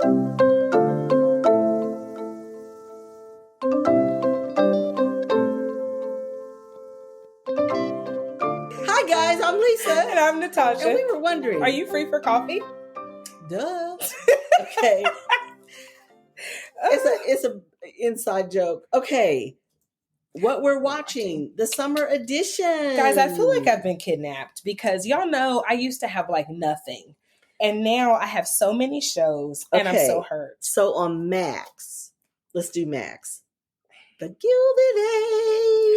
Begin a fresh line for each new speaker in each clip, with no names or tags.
Hi guys, I'm Lisa.
And I'm Natasha.
And we were wondering,
are you free for coffee?
Duh. Okay. It's a inside joke. Okay. What we're watching, the summer edition.
Guys, I feel like I've been kidnapped because y'all know I used to have like nothing. And now I have so many shows and I'm so hurt.
So on Max, let's do Max. The Gilded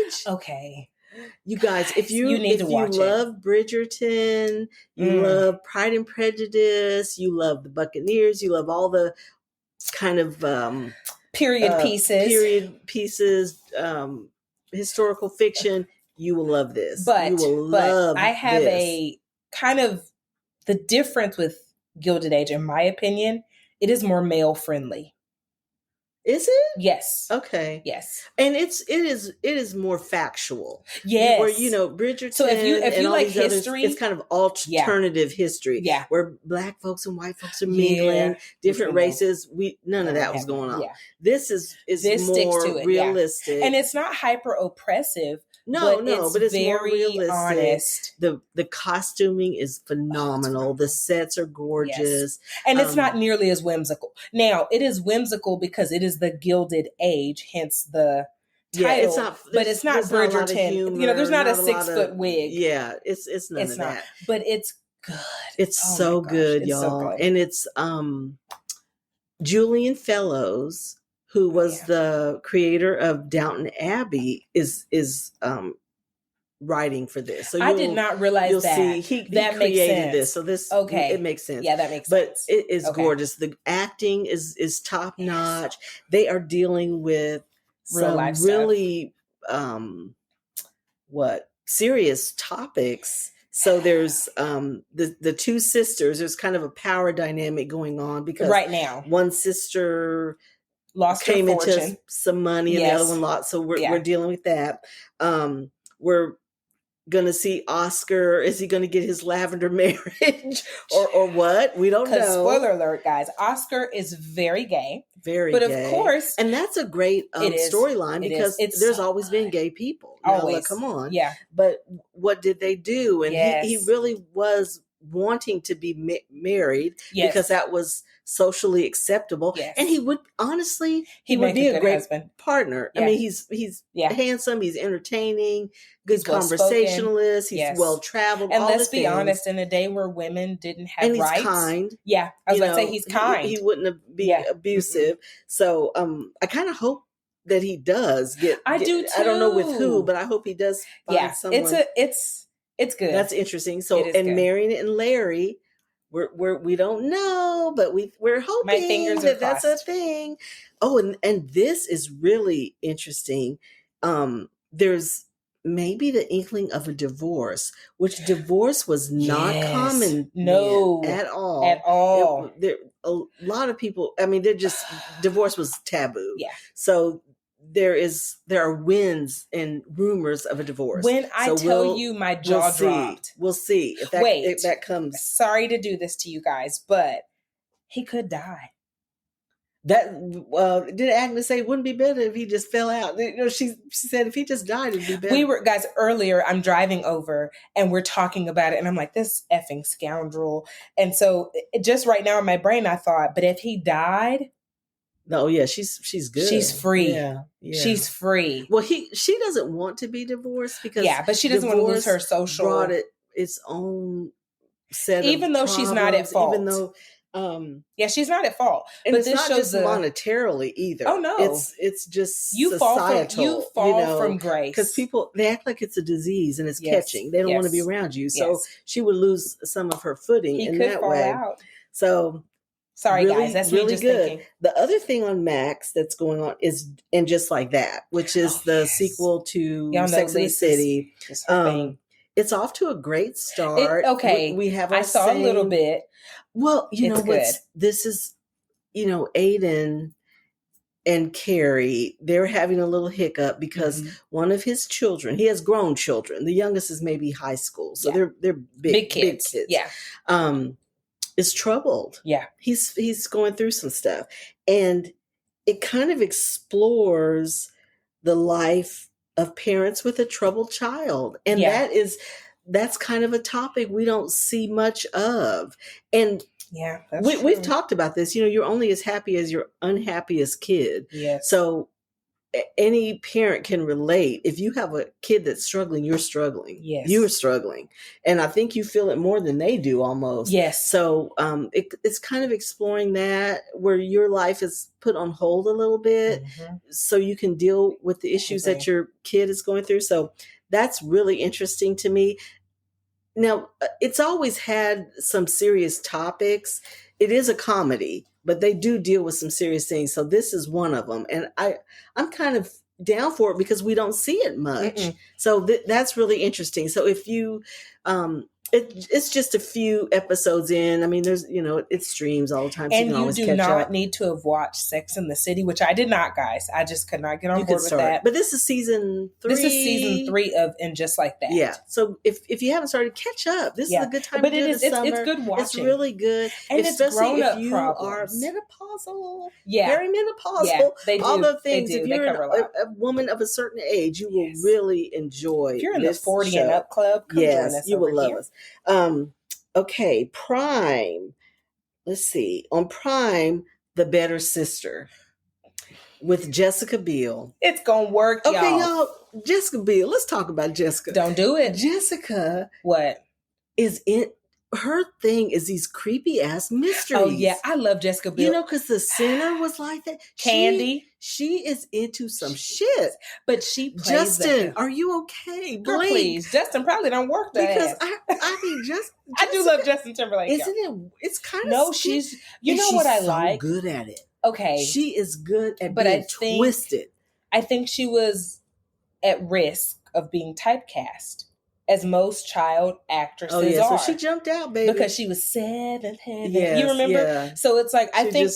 Age.
Okay.
You guys, if you
watch
love Bridgerton, you love Pride and Prejudice, you love the Buccaneers, you love all the kind of
period pieces,
historical fiction, you will love this.
But I have
this.
a kind of the difference with Gilded Age, in my opinion, it is more male friendly.
Is it?
Yes.
Okay.
Yes.
And it is more factual.
Yes.
Where Bridgerton.
So if you like history,
it's kind of alternative history.
Yeah.
Where black folks and white folks are mingling, different races. None of that was going on. Yeah. This more
sticks to it,
realistic,
and it's not hyper oppressive.
But it's
very
more realistic.
Honest.
The costuming is phenomenal. The sets are gorgeous.
Yes. And it's not nearly as whimsical. Now, it is whimsical because it is the Gilded Age, hence the title. It's not Bridgerton. There's not a 6-foot wig.
Yeah, it's none of that.
But it's good.
It's so good, y'all. So good. And it's Julian Fellows, who was the creator of Downton Abbey, is writing for this. So
I did not realize that.
You'll see he created this. So this it makes sense.
Yeah, that makes sense.
But it is gorgeous. The acting is top notch. They are dealing with
real life
really serious topics. So there's the two sisters. There's kind of a power dynamic going on because
right now
one sister
came
into some money and the other one lost. So we're dealing with that. We're going to see Oscar. Is he going to get his lavender marriage or what? We don't know.
Spoiler alert, guys. Oscar is very gay.
Very
but
gay.
Of course.
And that's a great storyline because there's always been gay people.
Always.
Come on.
Yeah.
But what did they do? And he really was wanting to be married because that was socially acceptable.
Yes.
And he would be a great
husband.
Partner.
Yeah.
I mean, he's handsome, he's entertaining, good
he's
conversationalist, he's well traveled.
And let's be honest, in a day where women didn't have
and
rights.
He's kind.
Yeah. I was going to say he's kind.
He wouldn't be abusive. Mm-hmm. So I kind of hope that he does get
I do too.
I don't know with who, but I hope he does find someone.
It's good.
That's interesting. So Marion and Larry, we don't know, but we're hoping
my fingers
that
are
that's a thing. Oh, and this is really interesting. There's maybe the inkling of a divorce, which divorce was not common at all.
At all.
A lot of people, I mean, divorce was taboo.
Yeah.
So there are winds and rumors of a divorce.
When I tell you my jaw dropped.
We'll see if that comes.
Sorry to do this to you guys, but he could die.
Did Agnes say it wouldn't be better if he just fell out? She said if he just died, it'd be better.
We were, guys, earlier, I'm driving over and we're talking about it and I'm like, this effing scoundrel. And so just right now in my brain, I thought, but if he died.
No, yeah, she's good.
She's free.
Yeah.
She's free.
Well, she doesn't want to be divorced because
but she doesn't want to lose her social.
Brought its own set
even
of
though
problems,
she's not at fault.
Even though,
she's not at fault.
And but it's not just monetarily either.
Oh no,
it's just
you
societal.
Fall from grace
because people they act like it's a disease and it's catching. They don't want to be around you, so she would lose some of her footing in that way.
Out.
So.
Sorry, guys. That's
really
me just
good.
thinking.
The other thing on Max that's going on is And Just Like That, which is the sequel to Sex and the City. It's off to a great start. We have.
I saw a little bit.
Well, you know what? This is, Aiden and Carrie. They're having a little hiccup because one of his children. He has grown children. The youngest is maybe high school, so they're big kids.
Yeah.
is troubled.
Yeah.
He's going through some stuff. And it kind of explores the life of parents with a troubled child. And that's kind of a topic we don't see much of. And
yeah,
we've talked about this. You're only as happy as your unhappiest kid.
Yes.
So any parent can relate. If you have a kid that's struggling, you're struggling.
Yes.
You're struggling. And I think you feel it more than they do almost.
Yes.
So it's kind of exploring that, where your life is put on hold a little bit so you can deal with the issues that your kid is going through. So that's really interesting to me. Now, it's always had some serious topics. It is a comedy, but they do deal with some serious things. So this is one of them. And I'm kind of down for it because we don't see it much. So that's really interesting. So if you, it's just a few episodes in. I mean, there's, it streams all the time. So
and you do not need to have watched Sex and the City, which I did not, guys. I just could not get on board with that.
But this is season 3.
This is season 3 of And Just Like That.
Yeah. So if you haven't started, catch up. This is a good time to do it this summer.
It's good watching.
It's really good.
And
especially
it's
if you
problems.
are menopausal.
Yeah.
Very menopausal.
Yeah, they do.
All the things.
They do.
If you're a woman of a certain age, you will really enjoy.
If you're in the 40 and up club, come join us.
You will love
here.
us. Okay, Prime. Let's see. On Prime, The Better Sister with Jessica Biel.
It's gonna work, y'all.
Okay, y'all. Jessica Biel. Let's talk about Jessica.
Don't do it.
Jessica.
What?
Is in her thing is these creepy ass mysteries.
Oh yeah, I love Jessica Biel.
Because The Sinner was like that.
Candy.
She is into some shit.
But she plays
Justin, are you okay?
Girl, please. Justin probably don't work that.
Because I mean,
I do love Justin Timberlake.
Isn't it? It's kind of
no. She's. You know what I like?
Good at it.
Okay,
she is good at being twisted.
I think she was at risk of being typecast, as most child actresses are.
So she jumped out, baby,
because she was Seventh Heaven.
Yes,
you remember?
Yeah.
So it's like I think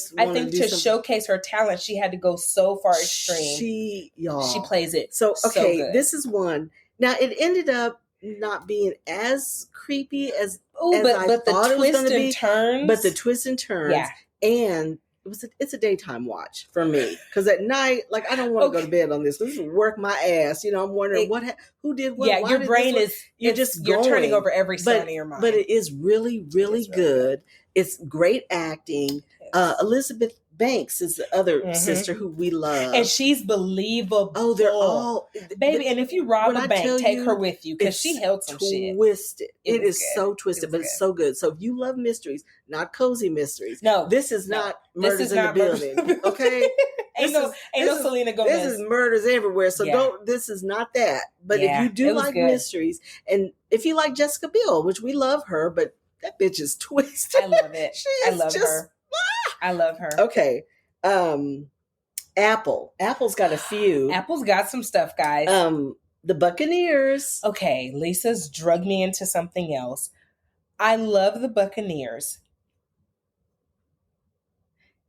to showcase her talent, she had to go so far extreme. She plays it.
So okay, this is one. Now it ended up not being as creepy as I thought it was going to be. But the twists and turns, and it's a daytime watch for me, because at night, like, I don't want to go to bed on this. This will work my ass. I'm wondering who did what.
Yeah, your brain is you're turning over every cell in your mind.
But it is really, really good. It's great acting. Elizabeth Banks is the other sister who we love,
and she's believable.
Oh, they're all
baby. And if you rob a bank, take her with you, because she held some shit.
Twisted. It is so twisted, but it's so good. So if you love mysteries, not cozy mysteries.
No,
this is not Murders in the Building. Okay,
ain't no Selena Gomez.
This is murders everywhere. So don't. This is not that. But if you do like mysteries, and if you like Jessica Biel, which we love her, but that bitch is twisted.
I love it. I love her. I love her.
Okay. Apple's got a few.
Apple's got some stuff, guys.
The Buccaneers.
Okay, Lisa's drugged me into something else. I love the Buccaneers.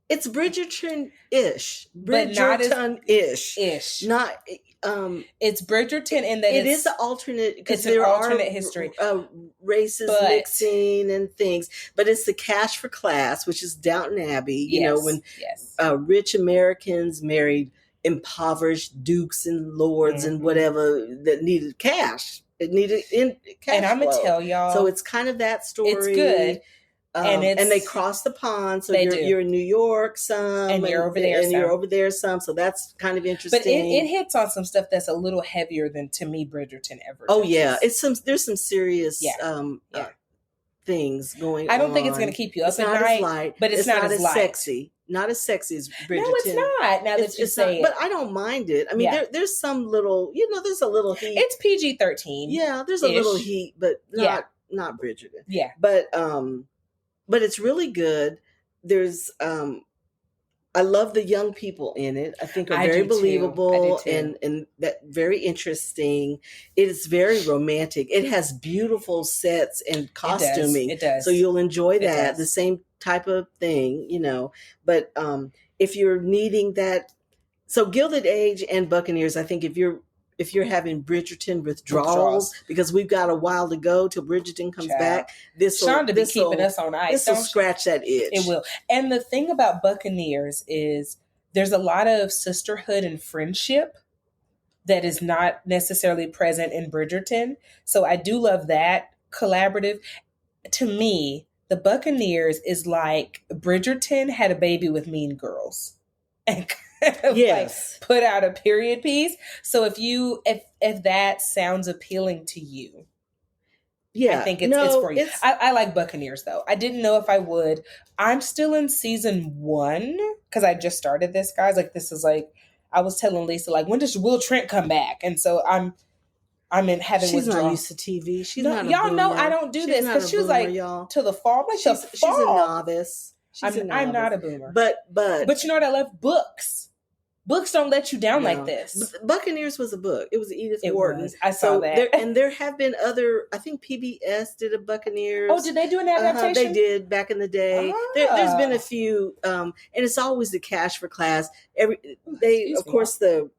It's Bridgerton-ish.
But not
Bridgerton-ish. Not
it's Bridgerton in that
it is an alternate, because
there are alternate history,
races mixing and things. But it's the Cash for Class, which is Downton Abbey. When rich Americans married impoverished dukes and lords and whatever that needed cash. It needed cash.
And I'm gonna tell y'all,
so it's kind of that story.
It's good. And
they cross the pond, so you're in New York some,
and you're over there,
and you're over there some. So that's kind of interesting.
But it hits on some stuff that's a little heavier than, to me, Bridgerton ever.
Oh yeah, there's some serious things going on.
I don't think it's going to keep you up at night, but it's not as
sexy. Not as sexy as Bridgerton.
No, it's not. Now that you say it,
but I don't mind it. I mean, there's some little, there's a little heat.
It's PG-13.
Yeah, there's a little heat, but not Bridgerton.
Yeah,
but it's really good. There's I love the young people in it. I think are very believable and that very interesting. It is very romantic. It has beautiful sets and costuming.
It does.
So you'll enjoy that. The same type of thing, But if you're needing that, so Gilded Age and Buccaneers, I think if you're having Bridgerton withdrawals, because we've got a while to go till Bridgerton comes back.
Shonda be keeping us on ice.
This will scratch that itch.
It will. And the thing about Buccaneers is there's a lot of sisterhood and friendship that is not necessarily present in Bridgerton. So I do love that collaborative. To me, the Buccaneers is like Bridgerton had a baby with Mean Girls and like put out a period piece. So if that sounds appealing to you, I think it's for you. I like Buccaneers though. I didn't know if I would. I'm still in season 1 because I just started this, guys. Like, this is like, I was telling Lisa, like, when does Will Trent come back? And so I'm in having
She's
withdrawal.
Not used to TV. She's not a
y'all
boomer.
know I don't do this because she was like to the fall. Like
she's a novice.
I'm not a boomer.
But
you know what? I love books. Books don't let you down like this.
Buccaneers was a book. It was Edith Wharton.
I saw that.
There have been other, I think PBS did a Buccaneers.
Oh, did they do an adaptation?
They did back in the day. There's been a few, and it's always the cash for class. Of course, the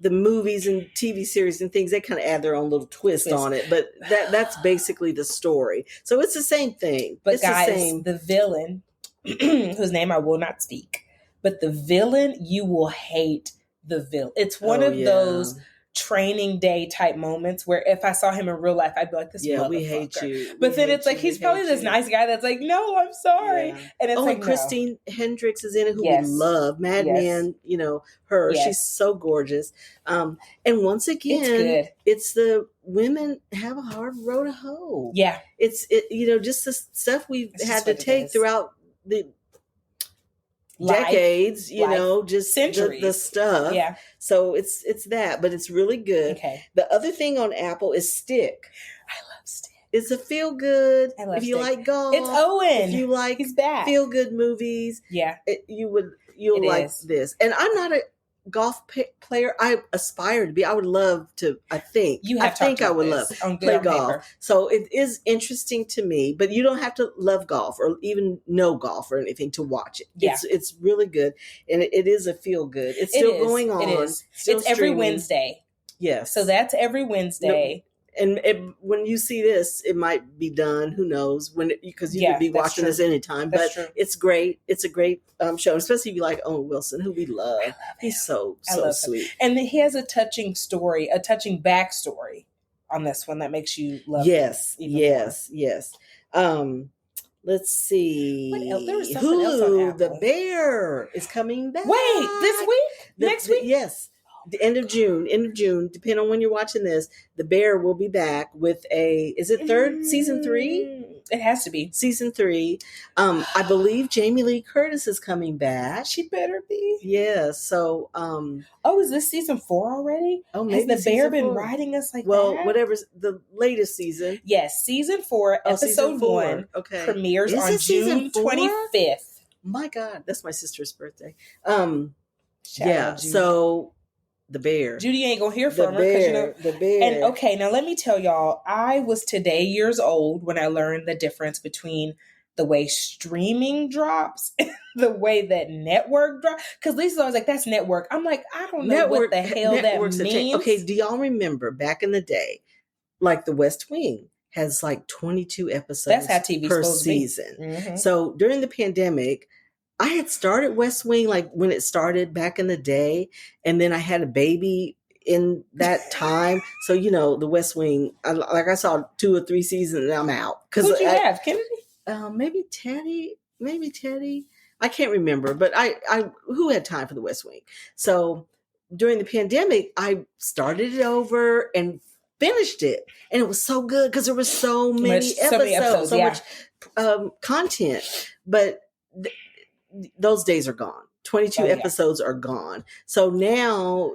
movies and TV series and things, they kind of add their own little twist on it. But that's basically the story. So it's the same thing.
But
it's
guys,
the same.
The villain, whose name I will not speak, but the villain, you will hate the villain. It's one of those training day type moments where if I saw him in real life, I'd be like, this motherfucker.
We hate you.
But then it's like, he's probably this nice guy that's like, no, I'm sorry. Yeah. And it's
and Christine Hendricks is in it, who we love. Mad Men, her. She's so gorgeous. And once again, it's the women have a hard road to hoe. Yeah. It's just the stuff we've had to take throughout the decades, just centuries. The stuff. Yeah. So it's that, but it's really good. Okay. The other thing on Apple is Stick.
I love Stick.
It's a feel good. I love if you Stick. Like golf.
It's Owen.
If you like
He's back.
Feel good movies. Yeah. You'll like this. And I'm not a golf player. I aspire to be. I would love to. I think I would love to play golf. Paper. So it is interesting to me. But you don't have to love golf or even know golf or anything to watch it. Yeah. It's really good, and it is a feel good. It's still going on. It is.
It's every Wednesday.
Yes.
So that's every Wednesday.
And when you see this, it might be done. Who knows? Because you could be watching this anytime. But it's great. It's a great show, especially if you like Owen Wilson, who we love. He's so sweet.
And he has a touching story, a touching backstory on this one that makes you love him.
Yes. Let's see.
What else? There was something else on Apple.
The Bear is coming back.
Wait, this week? Next week?
Yes. The end of June, depending on when you're watching this, The Bear will be back with is it season 3?
It has to be.
Season 3. I believe Jamie Lee Curtis is coming back.
She better be.
Yeah, so.
Is this season 4 already?
Oh, maybe
Has The Bear been riding us like that?
Well, whatever's the latest season.
Yes, season 4, episode 1 premieres on June 25th.
My God, that's my sister's birthday. So. The Bear.
Judy ain't gonna hear from her because
The Bear.
And okay, now let me tell y'all, I was today years old when I learned the difference between the way streaming drops and the way that network drops. Because Lisa's always like, "That's network." I'm like, I don't know what the hell that means.
Okay, do y'all remember back in the day, like The West Wing has like 22 episodes.
That's how TV
per season.
Mm-hmm.
So during the pandemic, I had started West Wing like when it started back in the day, and then I had a baby in that time. So The West Wing, I saw 2 or 3 seasons, and I'm out.
Who'd you have, Kennedy?
Maybe Teddy. I can't remember, but I who had time for The West Wing? So during the pandemic, I started it over and finished it, and it was so good because there were so many episodes, so much content, but. Those days are gone. 22 episodes are gone. So now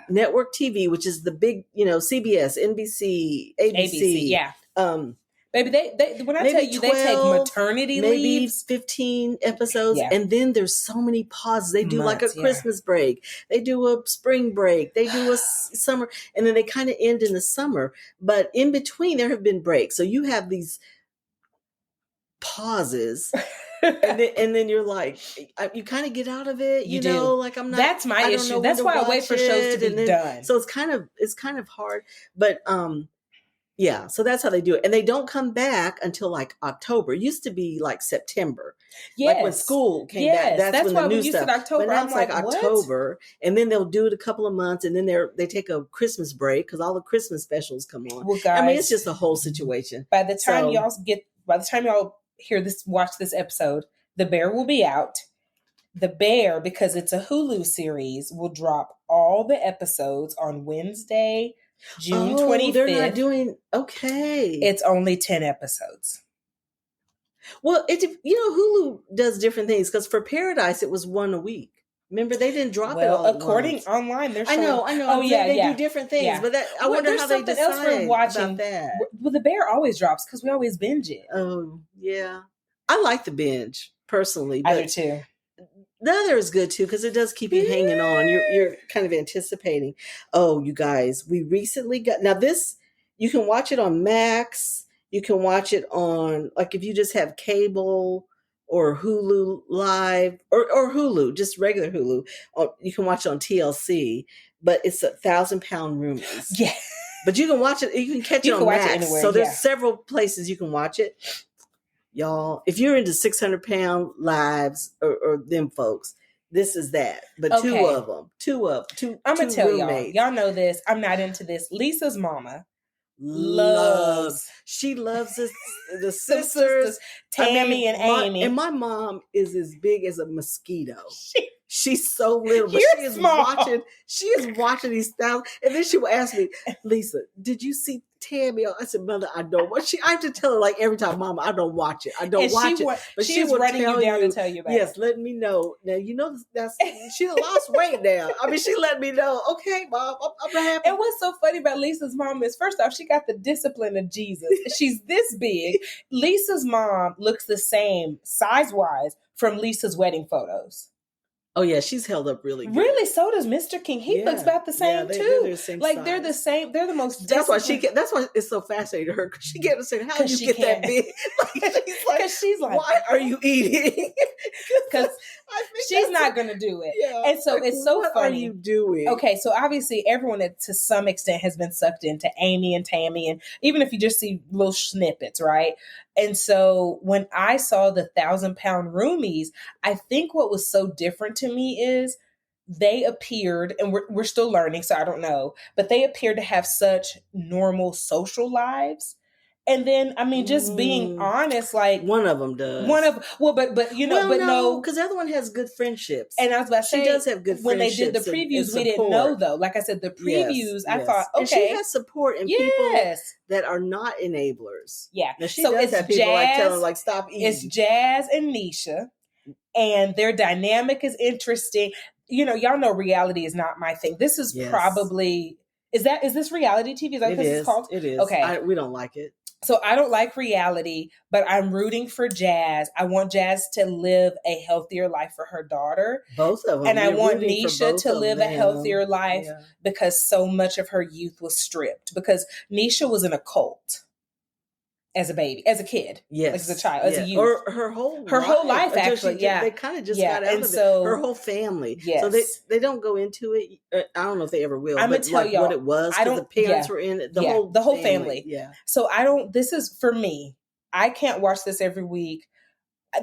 network TV, which is the big, CBS, NBC, ABC.
Baby, they when I tell you 12, they take maternity leaves.
15 episodes. Yeah. And then there's so many pauses. They do like a Christmas break. They do a spring break. They do a summer. And then they kind of end in the summer. But in between, there have been breaks. So you have these pauses. And then you're like, you kind of get out of it,
You
know,
do.
like I'm not.
That's my
I don't
issue.
know
That's
when
why I wait for shows to be done.
So it's kind of hard, but yeah. So that's how they do it, and they don't come back until like October. It used to be like September, like when school came back. That's when
why
the new
when you
stuff.
said October,
But now
I'm
it's like
what?
October, and then they'll do it a couple of months, and then they take a Christmas break because all the Christmas specials come on.
Well, guys,
I mean, it's just a whole situation.
By the time y'all hear this, watch this episode, The Bear will be out. The Bear, because it's a Hulu series, will drop all the episodes on Wednesday, June 25th.
They're not doing okay.
It's only 10 episodes.
Well, Hulu does different things because for Paradise it was one a week. Remember, they didn't drop it all
according
at once.
online. They're
I know.
Oh,
they do different things, but I wonder how they decide
else we're watching
about that.
Well, The Bear always drops because we always binge it.
Oh yeah, I like the binge personally.
I do too.
The other is good too because it does keep you hanging on. You're kind of anticipating. Oh, you guys, we recently got this. You can watch it on Max. You can watch it on, like, if you just have cable or Hulu Live or Hulu, just regular Hulu. You can watch it on TLC, but it's 1,000 Pound Roomies.
Yeah,
but you can watch it. You can catch it on Max. So there's several places you can watch it. Y'all, if you're into 600 Pound Lives or them folks, this is that. But two of them.
I'm going to tell roommates. Y'all know this. I'm not into this. Lisa's mama
she loves the sisters,
Tammy and Amy.
And my mom is as big as a mosquito. She's so little, but she is watching these thousands. And then she will ask me, Lisa, did you see Tammy? I said, Mother, I don't watch. I have to tell her like every time, Mama, I don't watch it. I don't watch it. But she will running you down to tell you about it. Yes, let me know. Now she lost weight now. I mean, she let me know. Okay, Mom, I'm happy.
And what's so funny about Lisa's mom is, first off, she got the discipline of Jesus. She's this big. Lisa's mom looks the same size-wise from Lisa's wedding photos.
Oh yeah, she's held up really good.
Really, so does Mr. King. He looks about the same too. They're the same size. They're the same. They're the most.
That's why it's so fascinating to her because she can't say how you get that big. She's like, why are you eating?
Because she's not going to do it. Yeah. And so it's so funny.
What are you doing?
Okay, so obviously everyone to some extent has been sucked into Amy and Tammy, and even if you just see little snippets, right? And so when I saw the 1,000 Pound Roomies, I think what was so different to me is they appeared, and we're still learning, so I don't know, but they appeared to have such normal social lives. And then, I mean, just being honest, like
one of them does.
But no,
because the other one has good friendships.
And I was about to say,
she does have good friendships.
When they did the previews, we didn't know though. Like I said, the previews, I thought, okay,
and she has support in people that are not enablers.
Yeah,
now, she does have people like telling her, like, stop eating.
It's Jazz and Nisha, and their dynamic is interesting. Y'all know reality is not my thing. This is probably is this reality TV? Is that what it's called?
It is.
Okay,
we don't like it.
So I don't like reality, but I'm rooting for Jazz. I want Jazz to live a healthier life for her daughter.
Both of them.
And I want Nisha to live a healthier life because so much of her youth was stripped. Because Nisha was in a cult as a baby, as a kid, as a child, as a youth.
Or her whole life
actually,
They kind of just got out of it. Her whole family.
Yes.
So they don't go into it. I don't know if they ever will.
I'm going to tell y'all
what it was. The parents were in it. The
whole family.
Yeah.
So this is for me. I can't watch this every week.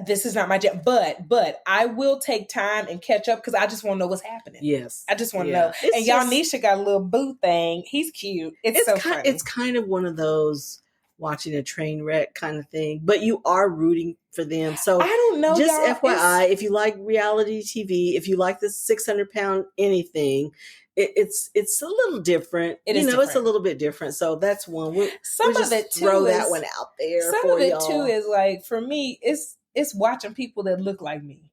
This is not my jam, but I will take time and catch up because I just want to know what's happening. Yes. I just want to know. And y'all, Nisha got a little boo thing. He's cute. It's so funny.
It's kind of one of those watching a train wreck kind of thing, but you are rooting for them. So
I don't know.
Just FYI, if you like reality TV, if you like this 600 Pound anything, it's a little different. It's a little bit different. So that's one.
Some of it too
throw that one out there.
Some of it too is like, for me, it's watching people that look like me.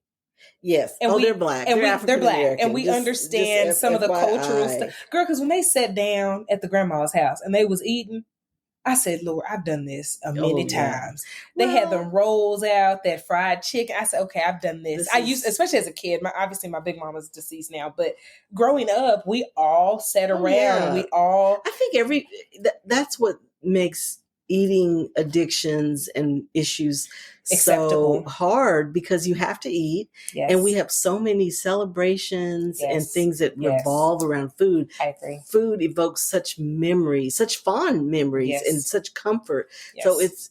Yes. And they're black.
And they're black. And we understand some of the cultural stuff. Girl, because when they sat down at the grandma's house and they was eating, I said, Lord, I've done this many times. They had the rolls out, that fried chicken. I said, okay, I've done this. Especially as a kid, obviously my big mama's deceased now, but growing up, we all sat around and we all.
I think that's what makes eating addictions and issues
Acceptable.
so hard because you have to eat.
Yes.
And we have so many celebrations
Yes.
and things that
Yes.
revolve around food.
I agree.
Food evokes such memories, such fond memories,
Yes.
and such comfort.
Yes.
So it's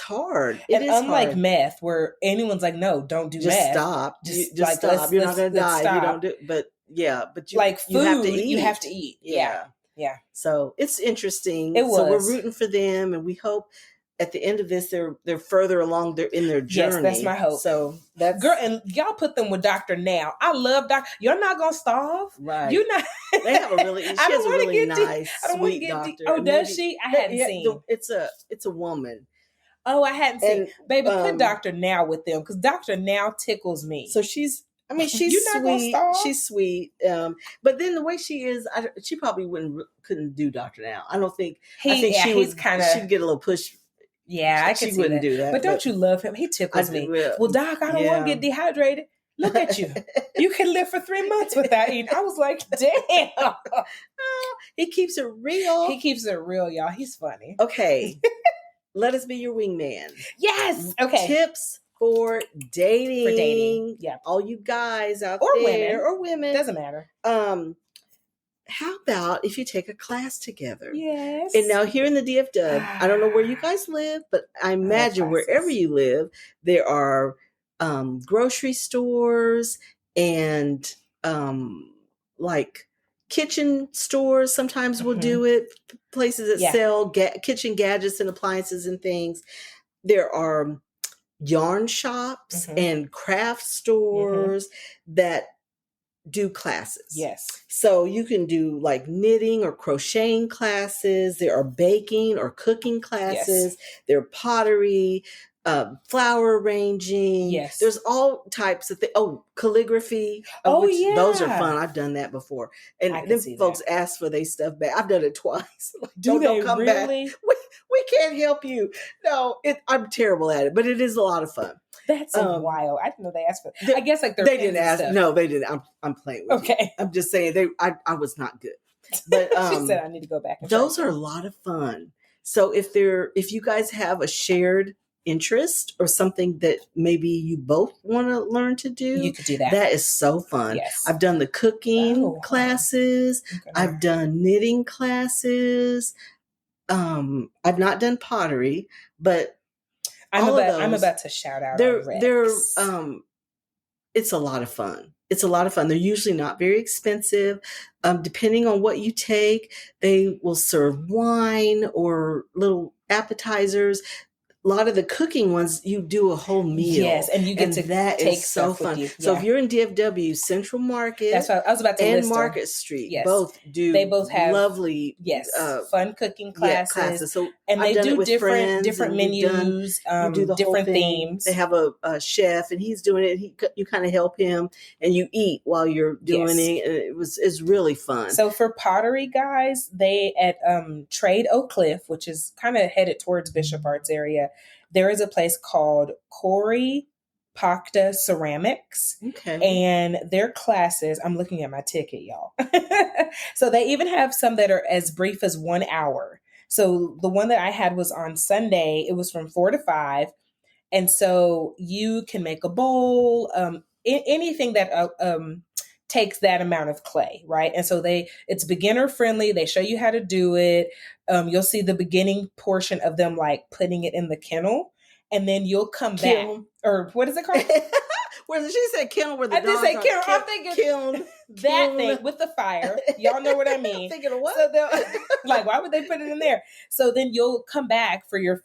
hard. It
and
is
unlike
hard.
meth, where anyone's like, no, don't do
Just
meth.
stop.
Just
Just
like,
stop. You're not going to die if you
stop.
don't do it. But yeah, but
like food,
you have to eat.
You have to eat. Yeah. Yeah.
So it's interesting.
It was.
So we're rooting for them, and we hope at the end of this they're further along in their journey.
Yes, that's my hope.
So that's
girl, and y'all put them with Dr. Now. I love Dr. You're not gonna starve.
Right.
You're not.
They have a really. She has a really nice,
I don't
sweet
get
doctor.
Oh, does she? I hadn't seen.
It's a woman.
Oh, I hadn't seen. Baby, put Dr. Now with them because Dr. Now tickles me.
So she's sweet. She's sweet. But then the way she is, she probably couldn't do Dr. Now. I don't think. I think she'd get a little push.
Yeah, I can see
wouldn't
that.
do that.
But don't you love him? He tickles me. Well, Doc, I don't want to get dehydrated. Look at you. You can live for 3 months without eating. I was like, damn.
He keeps it real.
He keeps it real, y'all. He's funny.
Okay. Let us be your wingman.
Yes. Okay.
Tips for dating.
For dating. Yeah.
All you guys out
there.
Women. Or women.
Doesn't matter.
How about if you take a class together?
Yes.
And now here in the DFW, I don't know where you guys live, but I imagine wherever you live, there are grocery stores and like kitchen stores. Sometimes will do it. Places that sell kitchen gadgets and appliances and things. There are yarn shops and craft stores that do classes.
Yes.
So you can do like knitting or crocheting classes. There are baking or cooking classes. Yes. There are pottery, flower arranging.
Yes.
There's all types of things. Oh, calligraphy. Those are fun. I've done that before. And then folks ask for their stuff back. I've done it twice. Like, don't come
really?
back. We can't help you. No, I'm terrible at it, but it is a lot of fun.
That's wild. I didn't know they asked for it. I guess like
they didn't ask. Stuff. No, they didn't. I'm playing with you. I'm just saying I was not good. But
she said I need to go back.
Those are a lot of fun. So if you guys have a shared interest or something that maybe you both want to learn to do,
you could do that.
That is so fun.
Yes.
I've done the cooking classes. I've done knitting classes. I've not done pottery, but
I'm about to shout out.
It's a lot of fun. It's a lot of fun. They're usually not very expensive. Depending on what you take, they will serve wine or little appetizers. A lot of the cooking ones, you do a whole meal.
Yes, and you get to
that
take
is so fun.
Yeah.
So if you're in DFW, Central Market,
that's what I was about to
and Market Street,
yes.
They both have
lovely, fun cooking classes.
So
and they do different menus,
do the
different themes.
They have a chef, and he's doing it. You kind of help him, and you eat while you're doing it. And it's really fun.
So for pottery, guys, they at Trade Oak Cliff, which is kind of headed towards Bishop Arts area. There is a place called Corey Pakta Ceramics.
Okay.
And their classes, I'm looking at my ticket, y'all. So they even have some that are as brief as 1 hour. So the one that I had was on Sunday. It was from 4 to 5. And so you can make a bowl, anything that takes that amount of clay, right? And so it's beginner friendly. They show you how to do it. You'll see the beginning portion of them like putting it in the kennel, and then you'll come back. Or what is it called?
Where she said kennel, where the
I did say kennel. I'm thinking
kiln.
That thing with the fire. Y'all know what I mean.
I'm thinking of what?
So like, why would they put it in there? So then you'll come back for your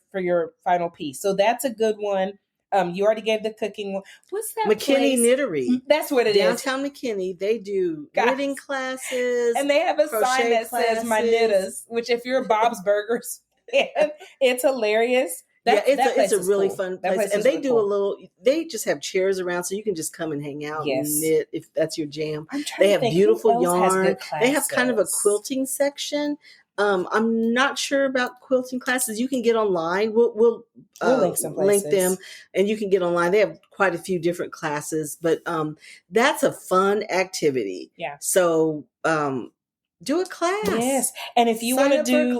final piece. So that's a good one. You already gave the cooking one. What's that
McKinney
place?
Knittery.
That's what it
Downtown McKinney. They do knitting classes.
And they have a sign that says my knitters, which if you're Bob's Burgers, it's hilarious.
It's a really fun place. And they do they just have chairs around so you can just come and hang out and knit if that's your jam. They have beautiful yarn. They have kind of a quilting section. I'm not sure about quilting classes. You can get online. We'll link them, and you can get online. They have quite a few different classes, but that's a fun activity.
Yeah.
So do a class.
Yes, and if you want to do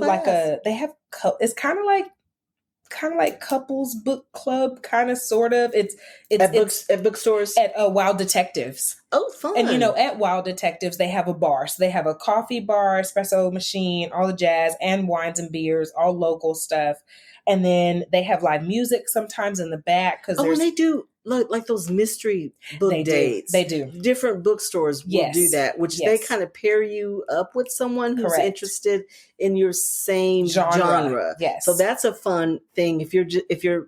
they have it's kind of like couples book club, kind of, sort of. It's
at bookstores
at Wild Detectives.
Oh, fun!
And at Wild Detectives, they have a bar. So they have a coffee bar, espresso machine, all the jazz, and wines and beers, all local stuff. And then they have live music sometimes in the back because
and they do like those mystery book dates.
They do.
Different bookstores will do that, which they kind of pair you up with someone who's interested in your same genre.
Yes.
So that's a fun thing. If you're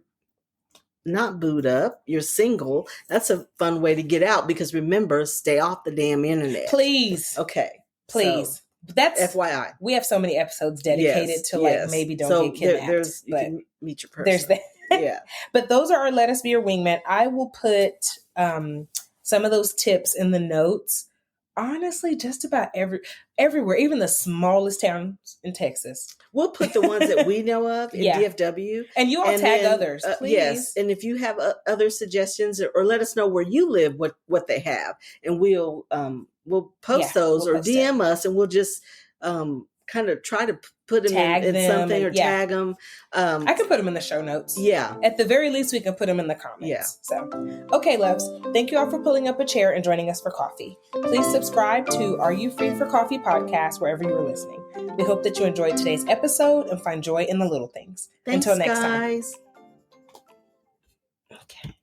not booed up, you're single, that's a fun way to get out, because remember, stay off the damn internet.
Please.
Okay.
Please.
So,
that's
FYI.
We have so many episodes dedicated to maybe don't get kidnapped.
You can meet your person.
There's that.
Yeah.
But those are our Let Us Be Your Wingman. I will put some of those tips in the notes. Honestly, just about everywhere, even the smallest towns in Texas.
We'll put the ones that we know of in DFW.
And you all tag others, please.
Yes. And if you have other suggestions, or let us know where you live, what they have. And we'll post those, or DM us, and we'll just kind of try to put them in something, or tag them.
I can put them in the show notes.
Yeah.
At the very least, we can put them in the comments.
Yeah.
So, okay, loves. Thank you all for pulling up a chair and joining us for coffee. Please subscribe to Are You Free for Coffee podcast wherever you're listening. We hope that you enjoyed today's episode and find joy in the little things.
Thanks,
until next
guys.
time. Okay.